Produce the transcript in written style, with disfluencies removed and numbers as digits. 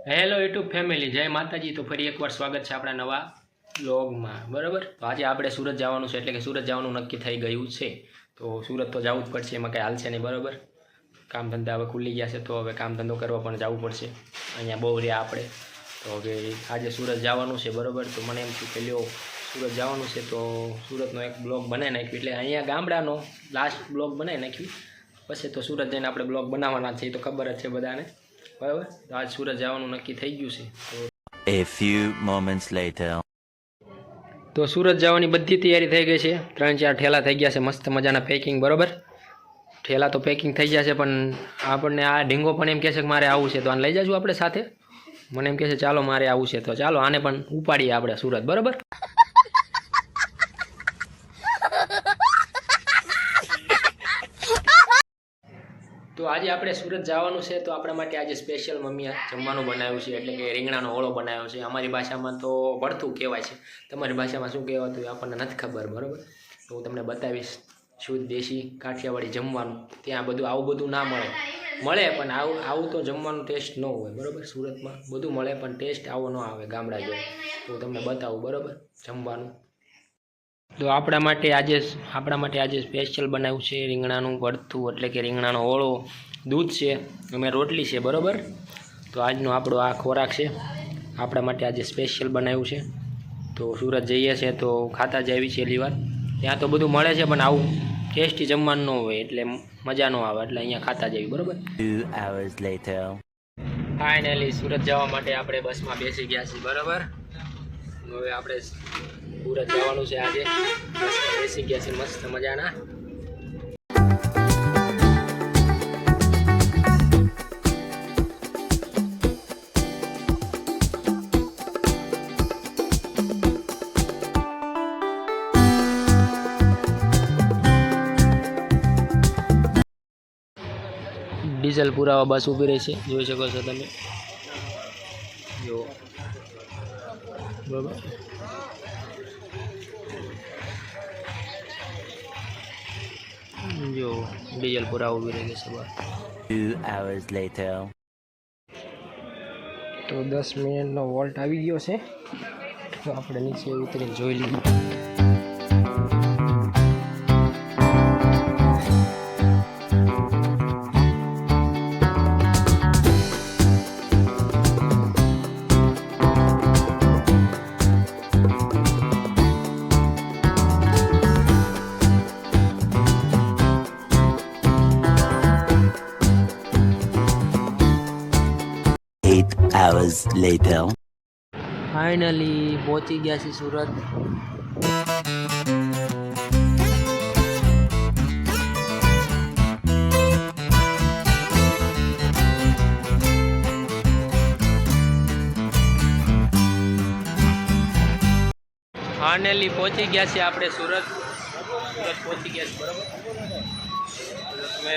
Hello YouTube family, જય માતાજી। તો ફરી એકવાર સ્વાગત છે આપણા નવા વ્લોગમાં, બરાબર। તો આજે આપણે સુરત જવાનું છે, એટલે કે સુરત જવાનું નક્કી થઈ ગયું છે। તો સુરત તો જવું જ પડશે, એમાં કંઈ હાલશે નહીં, બરાબર। કામ ધંધા હવે ખુલી ગયા છે, તો હવે કામ ધંધો કરવા પણ જવું પડશે। અહીંયા બહુ રહ્યા આપણે, તો હવે આજે સુરત જવાનું છે, બરાબર। તો મને એમ થયું કે લ્યો સુરત જવાનું છે તો સુરતનો એક બ્લોગ બનાવી નાખ્યું, એટલે અહીંયા ગામડાનો લાસ્ટ બ્લોગ બનાવી નાખ્યું। પછી તો સુરત જઈને આપણે બ્લોગ બનાવવાના છે, એ તો ખબર જ છે બધાને, બરાબર। તો આજ સુરત જવાનું નક્કી થઈ ગયું છે। A few moments later. તો સુરત જવાની બધી તૈયારી થઈ ગઈ છે। 3-4 ઠેલા થઈ ગયા છે, મસ્ત મજાના પેકિંગ, બરાબર। ઠેલા તો પેકિંગ થઈ ગયા છે, પણ આપણને આ ઢીંગો પણ એમ કહે છે કે મારે આવવું છે, તો આને લઈ જશું આપણે સાથે। મને એમ કહે છે ચાલો મારે આવવું છે, તો ચાલો આને પણ ઉપાડીએ આપણે સુરત, બરાબર। તો આજે આપણે સુરત જવાનું છે, તો આપણા માટે આજે સ્પેશિયલ મમ્મીએ જમવાનું બનાવ્યું છે, એટલે કે રીંગણાનો ઓળો બનાવ્યો છે। અમારી ભાષામાં તો ભરથું કહેવાય છે, તમારી ભાષામાં શું કહેવાતું એ આપણને નથી ખબર, બરાબર। તો હું તમને બતાવીશ શુદ્ધ દેશી કાઠિયાવાડી જમવાનું। ત્યાં બધું આવું બધું ના મળે પણ આવું તો જમવાનું ટેસ્ટ ન હોય, બરાબર। સુરતમાં બધું મળે પણ ટેસ્ટ આવો ન આવે ગામડા જેવો। તો હું તમને બતાવું, બરાબર, જમવાનું। તો આપણા માટે આજે સ્પેશિયલ બનાવ્યું છે રીંગણાનું ભરથું, એટલે કે રીંગણાનો ઓળો, દૂધ છે અમે રોટલી છે, બરાબર। તો આજનો આપણો આ ખોરાક છે, આપણા માટે આજે સ્પેશિયલ બનાવ્યું છે। તો સુરત જઈએ છીએ તો ખાતા જ આવી છેલ્લી વાર, ત્યાં તો બધું મળે છે પણ આવું ટેસ્ટી જમવાનું ન હોય, એટલે મજા ન આવે, એટલે અહીંયા ખાતા જ આવી, બરાબર। 2 hours later. ફાઇનલી સુરત જવા માટે આપણે બસમાં બેસી ગયા છીએ, બરાબર। હવે આપણે સુરત જવાનું છે આજે, બસમાં બેસી ગયા છે મસ્ત મજાના। ડીઝલ પુરાવા બસ ઊભી રહી છે, જોઈ શકો છો તમે, જો બરાબર। જો ડીઝલ પુરાવા ઊભી રહી છે બસ। 2 hours later. તો 10 મિનિટનો વોલ્ટ આવી ગયો છે, તો આપણે નીચે ઉતરીને જોઈ લઈએ। Hours later. ફાઇનલી પહોંચી ગયા છે સુરત। ફાઇનલી પહોંચી ગયા છે આપણે સુરત પહોંચી ગયા છે, બરાબર। તમે